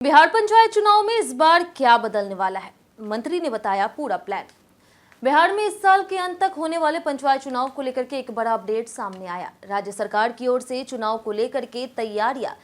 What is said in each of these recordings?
बिहार पंचायत चुनाव में इस बार क्या बदलने वाला है, मंत्री ने बताया पूरा प्लान। बिहार में इस साल के अंत तक होने वाले पंचायत चुनाव को लेकर के एक बड़ा अपडेट सामने आया। राज्य सरकार की ओर से चुनाव को लेकर के तैयारियां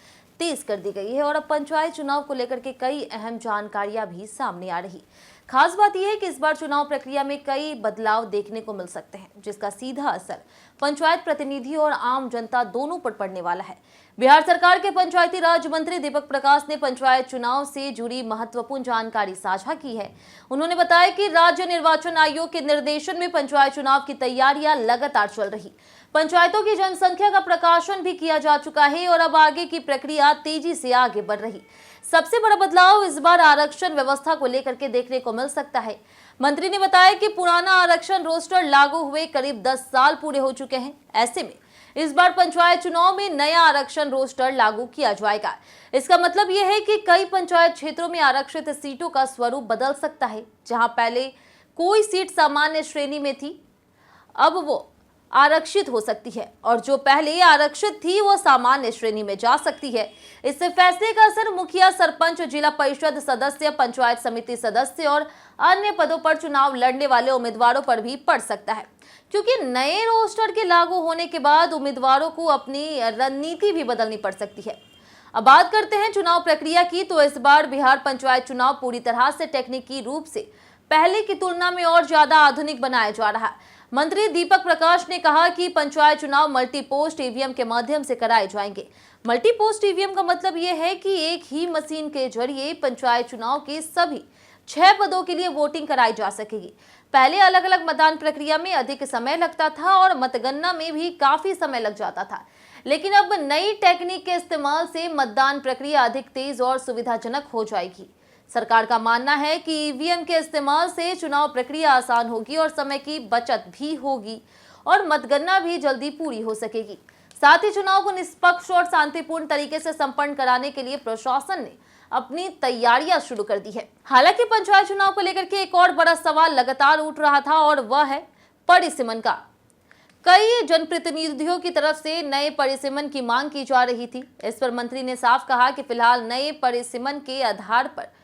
तेज कर दी गई है और अब पंचायत चुनाव को लेकर के कई अहम जानकारियां भी सामने आ रही। खास बात यह है कि इस बार चुनाव प्रक्रिया में कई बदलाव देखने को मिल सकते हैं, जिसका सीधा असर पंचायत प्रतिनिधि और आम जनता दोनों पर पड़ने वाला है। बिहार सरकार के पंचायती राज मंत्री दीपक प्रकाश ने पंचायत चुनाव से जुड़ी महत्वपूर्ण जानकारी साझा की है। उन्होंने बताया कि राज्य निर्वाचन आयोग के निर्देशन में पंचायत चुनाव की तैयारियां लगातार चल रही। पंचायतों की जनसंख्या का प्रकाशन भी किया जा चुका है और अब आगे की प्रक्रिया तेजी से आगे बढ़ रही। सबसे बड़ा बदलाव इस बार आरक्षण व्यवस्था को लेकर के देखने को मिल सकता है। मंत्री ने बताया कि पुराना आरक्षण रोस्टर लागू हुए करीब 10 साल पूरे हो चुके हैं। ऐसे में इस बार पंचायत चुनाव में नया आरक्षण रोस्टर लागू किया जाएगा। इसका मतलब यह है कि कई पंचायत क्षेत्रों में आरक्षित सीटों का स्वरूप बदल सकता है। जहां पहले कोई सीट सामान्य श्रेणी में थी, अब वो आरक्षित हो सकती है और जो पहले आरक्षित थी वो सामान्य श्रेणी में जा सकती है। इससे फैसले का असर मुखिया, सरपंच, जिला परिषद सदस्य, पंचायत समिति सदस्य और अन्य पदों पर चुनाव लड़ने वाले उम्मीदवारों पर भी पड़ सकता है, क्योंकि नए रोस्टर के लागू होने के बाद उम्मीदवारों को अपनी रणनीति भी बदलनी पड़ सकती है। अब बात करते हैं चुनाव प्रक्रिया की, तो इस बार बिहार पंचायत चुनाव पूरी तरह से तकनीकी रूप से पहले की तुलना में और ज्यादा आधुनिक बनाया जा रहा है। मंत्री दीपक प्रकाश ने कहा कि पंचायत चुनाव मल्टी पोस्ट ईवीएम के माध्यम से कराए जाएंगे। मल्टी पोस्ट ईवीएम का मतलब यह है कि एक ही मशीन के जरिए पंचायत चुनाव के सभी 6 पदों के लिए वोटिंग कराई जा सकेगी। पहले अलग अलग मतदान प्रक्रिया में अधिक समय लगता था और मतगणना में भी काफी समय लग जाता था, लेकिन अब नई टेक्निक के इस्तेमाल से मतदान प्रक्रिया अधिक तेज और सुविधाजनक हो जाएगी। सरकार का मानना है कि ईवीएम के इस्तेमाल से चुनाव प्रक्रिया आसान होगी और समय की बचत भी होगी और मतगणना भी जल्दी पूरी हो सकेगी। साथ ही चुनाव को निष्पक्ष और शांतिपूर्ण तरीके से संपन्न कराने के लिए प्रशासन ने अपनी तैयारियां शुरू कर दी है। हालांकि पंचायत चुनाव को लेकर के एक और बड़ा सवाल लगातार उठ रहा था और वह है परिसीमन का। कई जनप्रतिनिधियों की तरफ से नए परिसीमन की मांग की जा रही थी। इस पर मंत्री ने साफ कहा कि फिलहाल नए परिसीमन के आधार पर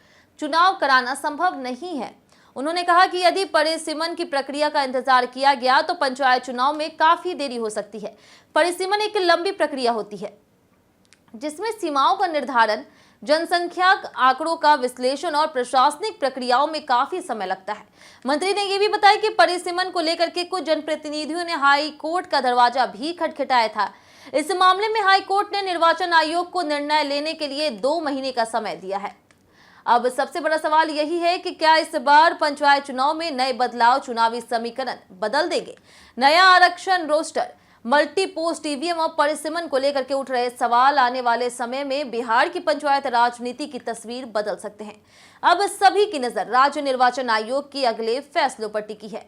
चुनाव कराना संभव नहीं है। उन्होंने कहा कि यदि परिसीमन की प्रक्रिया का इंतजार किया गया तो पंचायत चुनाव में काफी देरी हो सकती है। परिसीमन एक लंबी प्रक्रिया होती है जिसमें सीमाओं का निर्धारण, जनसंख्या आंकड़ों का विश्लेषण और प्रशासनिक प्रक्रियाओं में काफी समय लगता है। मंत्री ने यह भी बताया कि परिसीमन को लेकर के कुछ जनप्रतिनिधियों ने हाई कोर्ट का दरवाजा भी खटखटाया था। इस मामले में हाई कोर्ट ने निर्वाचन आयोग को निर्णय लेने के लिए 2 महीने का समय दिया है। अब सबसे बड़ा सवाल यही है कि क्या इस बार पंचायत चुनाव में नए बदलाव चुनावी समीकरण बदल देंगे। नया आरक्षण रोस्टर, मल्टी पोस्ट ईवीएम और परिसीमन को लेकर के उठ रहे सवाल आने वाले समय में बिहार की पंचायत राजनीति की तस्वीर बदल सकते हैं। अब सभी की नजर राज्य निर्वाचन आयोग के अगले फैसलों पर टिकी है।